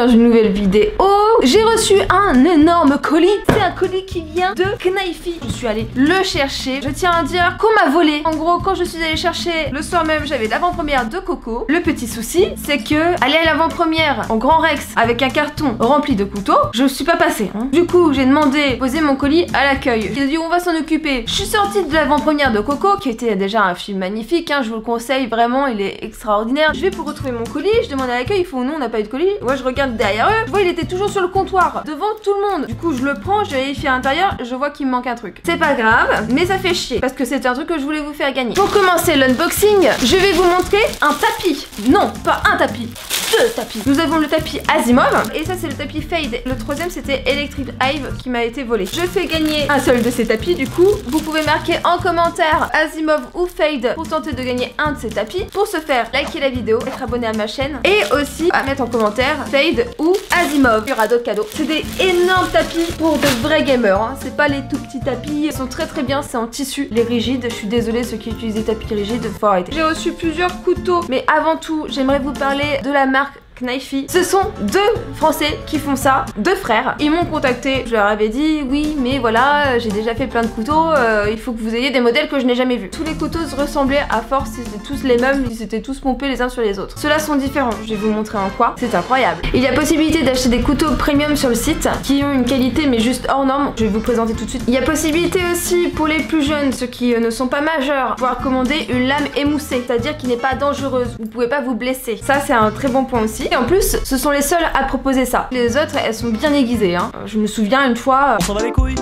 dans une nouvelle vidéo. J'ai reçu un énorme colis. C'est un colis qui vient de Knifey. Je suis allée le chercher. Je tiens à dire qu'on m'a volé. En gros, quand je suis allée chercher le soir même, j'avais l'avant-première de Coco. Le petit souci, c'est que aller à l'avant-première en Grand Rex avec un carton rempli de couteaux, je suis pas passée. Du coup, j'ai demandé poser mon colis à l'accueil. Il a dit on va s'en occuper. Je suis sortie de l'avant-première de Coco, qui était déjà un film magnifique. Je vous le conseille vraiment, il est extraordinaire. Je vais pour retrouver mon colis. Je demande à l'accueil, il faut non, on n'a pas eu de colis. Moi, je regarde derrière eux. Je vois, il était toujours sur le comptoir, devant tout le monde. Du coup, je le prends, je vérifie à l'intérieur. Je vois qu'il me manque un truc. C'est pas grave, mais ça fait chier parce que c'est un truc que je voulais vous faire gagner. Pour commencer l'unboxing, je vais vous montrer un tapis. Non, pas un tapis. Deux tapis. Nous avons le tapis Asimov et ça c'est le tapis Fade. Le troisième c'était Electric Hive qui m'a été volé. Je fais gagner un seul de ces tapis. Du coup, vous pouvez marquer en commentaire Asimov ou Fade pour tenter de gagner un de ces tapis. Pour ce faire, likez la vidéo, être abonné à ma chaîne et aussi à mettre en commentaire Fade ou Asimov. Il y aura d'autres cadeaux. C'est des énormes tapis pour de vrais gamers. C'est pas les tout petits tapis. Ils sont très bien. C'est en tissu. Les rigides. Je suis désolée ceux qui utilisent des tapis rigides. Faut arrêter. J'ai reçu plusieurs couteaux, mais avant tout, j'aimerais vous parler de la marque Knifey. Ce sont deux Français qui font ça, deux frères. Ils m'ont contacté, je leur avais dit oui mais voilà j'ai déjà fait plein de couteaux, il faut que vous ayez des modèles que je n'ai jamais vus. Tous les couteaux se ressemblaient à force, c'était tous les mêmes, ils étaient tous pompés les uns sur les autres. Ceux-là sont différents, je vais vous montrer en quoi, c'est incroyable. Il y a possibilité d'acheter des couteaux premium sur le site qui ont une qualité mais juste hors norme, je vais vous présenter tout de suite. Il y a possibilité aussi pour les plus jeunes, ceux qui ne sont pas majeurs, de pouvoir commander une lame émoussée, c'est-à-dire qui n'est pas dangereuse, vous pouvez pas vous blesser. Ça c'est un très bon point aussi. Et en plus, ce sont les seuls à proposer ça. Les autres, elles sont bien aiguisées. Je me souviens une fois... On s'en va les couilles,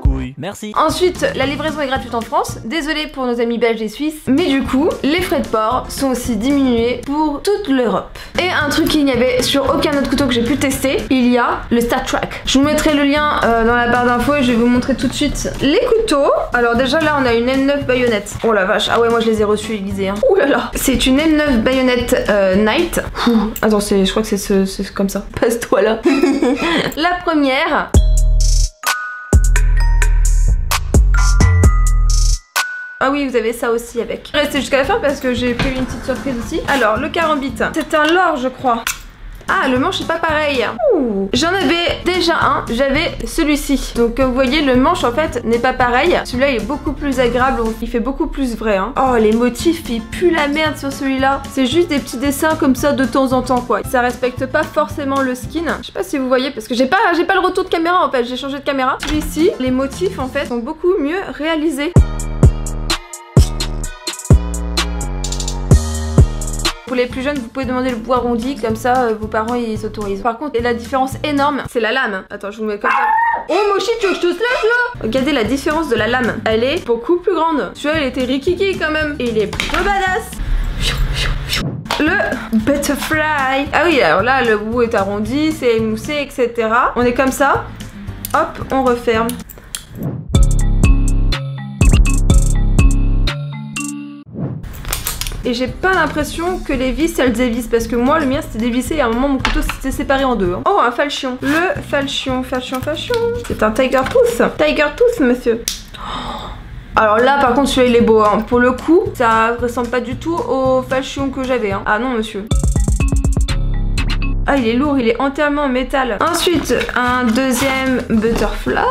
couilles, merci. Ensuite, la livraison est gratuite en France. Désolée pour nos amis belges et suisses. Mais du coup, les frais de port sont aussi diminués pour toute l'Europe. Et un truc qu'il n'y avait sur aucun autre couteau que j'ai pu tester, il y a le Star Trek. Je vous mettrai le lien dans la barre d'infos et je vais vous montrer tout de suite les couteaux. Alors déjà là, on a une M9 baïonnette. Oh la vache, ah ouais, moi je les ai reçus aiguisés. Ouh là là. C'est une M9 baïonnette Night. Attends, je crois que c'est comme ça. Passe-toi là. La première. Ah oui, vous avez ça aussi avec. Restez jusqu'à la fin parce que j'ai prévu une petite surprise aussi. Alors, le carambite. C'est un leurre, je crois. Ah, le manche est pas pareil. J'en avais déjà un, j'avais celui-ci. Donc vous voyez, le manche en fait n'est pas pareil. Celui-là il est beaucoup plus agréable, il fait beaucoup plus vrai. Oh, les motifs, ils puent la merde sur celui-là. C'est juste des petits dessins comme ça de temps en temps quoi. Ça respecte pas forcément le skin. Je sais pas si vous voyez parce que j'ai pas le retour de caméra en fait, j'ai changé de caméra. Celui-ci, les motifs en fait sont beaucoup mieux réalisés. Pour les plus jeunes, vous pouvez demander le bois arrondi, comme ça vos parents ils s'autorisent. Par contre, la différence énorme, c'est la lame. Attends, je vous mets comme ça. Oh Mochi, tu veux que je te slash là? Regardez la différence de la lame. Elle est beaucoup plus grande. Celui-là, elle était rikiki quand même. Et il est plutôt badass. Le butterfly. Ah oui, alors là, le bout est arrondi, c'est émoussé, etc. On est comme ça. Hop, on referme. Et j'ai pas l'impression que les vis elles dévissent parce que moi le mien c'était dévissé et à un moment mon couteau s'était séparé en deux. Oh, un falchion. Le falchion. C'est un tiger tooth. Tiger tooth monsieur. Alors là par contre celui-là il est beau. Pour le coup ça ressemble pas du tout au falchion que j'avais. Ah non monsieur. Ah il est lourd, il est entièrement en métal. Ensuite un deuxième butterfly.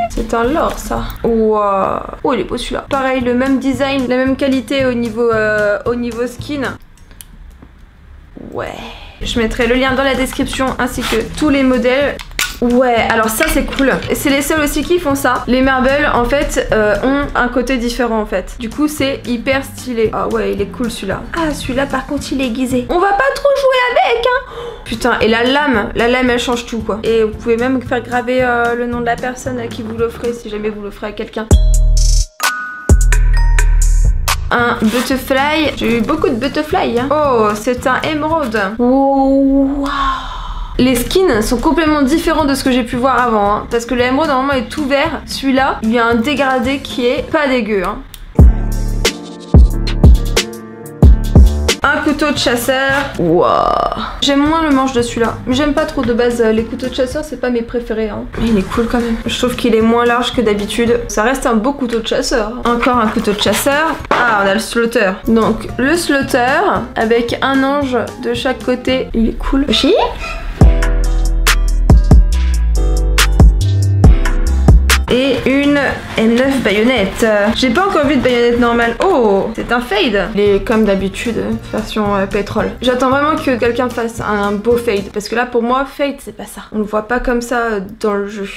C'est un leurre ça. Wow. Oh il est beau celui-là. Pareil, le même design, la même qualité au niveau skin. Ouais. Je mettrai le lien dans la description ainsi que tous les modèles. Ouais, alors ça c'est cool. C'est les seuls aussi qui font ça. Les marbles en fait ont un côté différent en fait. Du coup c'est hyper stylé. Ah ouais, il est cool celui-là. Ah celui-là par contre il est aiguisé. On va pas trop jouer avec Putain, et la lame elle change tout quoi. Et vous pouvez même faire graver le nom de la personne à qui vous l'offrez si jamais vous l'offrez à quelqu'un. Un butterfly. J'ai eu beaucoup de butterfly. Oh, c'est un émeraude. Wow. Les skins sont complètement différents de ce que j'ai pu voir avant parce que le émeraude normalement est tout vert. Celui-là, il y a un dégradé qui est pas dégueu. Un couteau de chasseur. Wow. J'aime moins le manche de celui-là. Mais j'aime pas trop de base les couteaux de chasseur, c'est pas mes préférés. Mais il est cool quand même. Je trouve qu'il est moins large que d'habitude. Ça reste un beau couteau de chasseur. Encore un couteau de chasseur. Ah, on a le slaughter. Donc le slaughter avec un ange de chaque côté. Il est cool. Chi. et une M9 baïonnette. J'ai pas encore vu de baïonnette normale. Oh, c'est un fade. Il est comme d'habitude, version pétrole. J'attends vraiment que quelqu'un fasse un beau fade, parce que là pour moi, fade c'est pas ça. On le voit pas comme ça dans le jeu.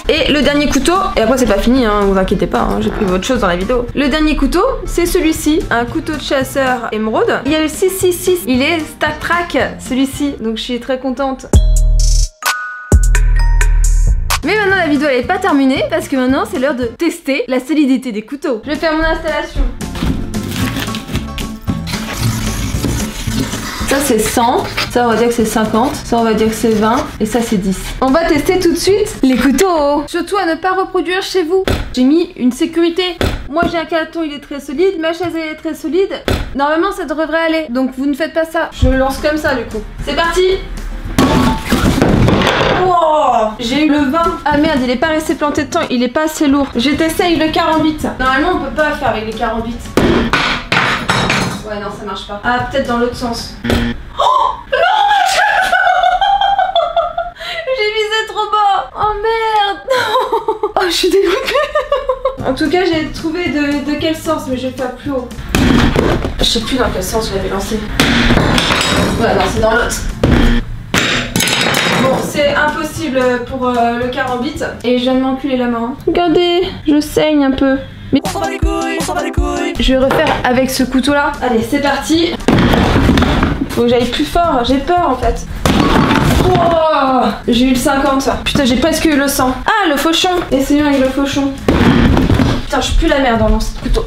Et le dernier couteau, et après c'est pas fini, hein, vous inquiétez pas, hein, j'ai pris autre chose dans la vidéo. Le dernier couteau, c'est celui-ci, un couteau de chasseur émeraude. Il y a le 666, il est Stack Track, celui-ci, donc je suis très contente. Mais maintenant la vidéo elle est pas terminée, parce que maintenant c'est l'heure de tester la solidité des couteaux. Je vais faire mon installation. Ça c'est 100, ça on va dire que c'est 50, ça on va dire que c'est 20 et ça c'est 10. On va tester tout de suite les couteaux. Surtout à ne pas reproduire chez vous. J'ai mis une sécurité. Moi j'ai un carton, il est très solide, ma chaise elle est très solide. Normalement ça devrait aller, donc vous ne faites pas ça. Je le lance comme ça du coup. C'est parti. Wow, j'ai eu le 20. Ah merde, il est pas resté planté de temps, il est pas assez lourd. J'ai testé avec le 48. Normalement on peut pas faire avec les 48. Ouais non ça marche pas. Ah peut-être dans l'autre sens. Oh non. J'ai visé trop bas. Oh merde. Oh je suis dégoûtée. En tout cas j'ai trouvé de quel sens, mais je vais faire plus haut. Je sais plus dans quel sens je l'avais lancé. Ouais non c'est dans l'autre. Bon c'est impossible pour le carambit. Et je viens de m'enculer la main. Regardez, je saigne un peu. Mais On s'en bat les couilles, on s'en bat les couilles. je vais refaire avec ce couteau là. Allez c'est parti. Faut que j'aille plus fort, j'ai peur en fait. Oh, j'ai eu le 50. Putain j'ai presque eu le 100. Ah le fauchon. Essayons avec le fauchon. Putain je pue la merde dans mon couteau.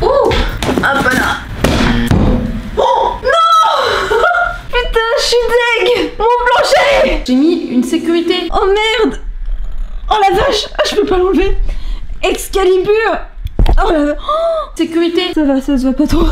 Ouh. Hop là. Oh non. Putain je suis deg. Mon plancher. J'ai mis une sécurité. Oh merde. Oh la vache. Ah, je peux pas l'enlever. Excalibur. Oh la... Oh, sécurité. Ça va, ça se voit pas trop.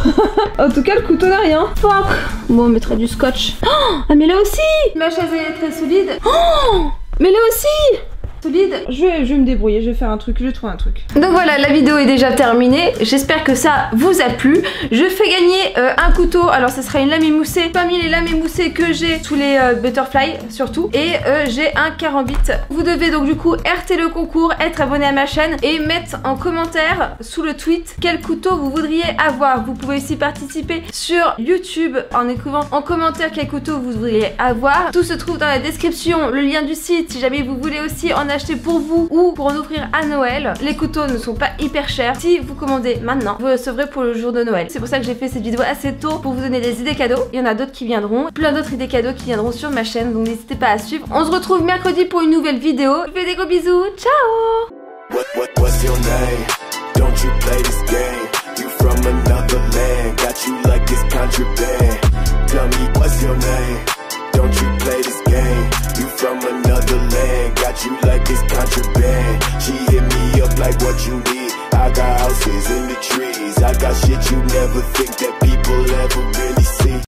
En tout cas le couteau n'a rien. Fuck. Bon on mettrait du scotch. Oh, ah mais là aussi. Ma chaise elle est très solide. Oh, mais là aussi solide. Je vais me débrouiller, je vais faire un truc, je vais trouver un truc. Donc voilà, la vidéo est déjà terminée. J'espère que ça vous a plu. Je fais gagner un couteau. Alors ça sera une lame émoussée. Parmi les lames émoussées que j'ai, tous les butterfly surtout. Et j'ai un carambit. Vous devez donc du coup RT le concours, être abonné à ma chaîne et mettre en commentaire sous le tweet quel couteau vous voudriez avoir. Vous pouvez aussi participer sur YouTube en écrivant en commentaire quel couteau vous voudriez avoir. Tout se trouve dans la description, le lien du site si jamais vous voulez aussi en acheter pour vous ou pour en offrir à Noël. Les couteaux ne sont pas hyper chers. Si vous commandez maintenant, vous recevrez pour le jour de Noël. C'est pour ça que j'ai fait cette vidéo assez tôt pour vous donner des idées cadeaux. Il y en a d'autres qui viendront, plein d'autres idées cadeaux qui viendront sur ma chaîne, donc n'hésitez pas à suivre. On se retrouve mercredi pour une nouvelle vidéo. Je vous fais des gros bisous, ciao. What's your name? Don't you play this game? You from another land, got you like it's contraband. Tell me what's your name? Don't you play this game? You from another land, got you like it's contraband. She hit me up like what you need. I got houses in the trees, I got shit you never think that people ever really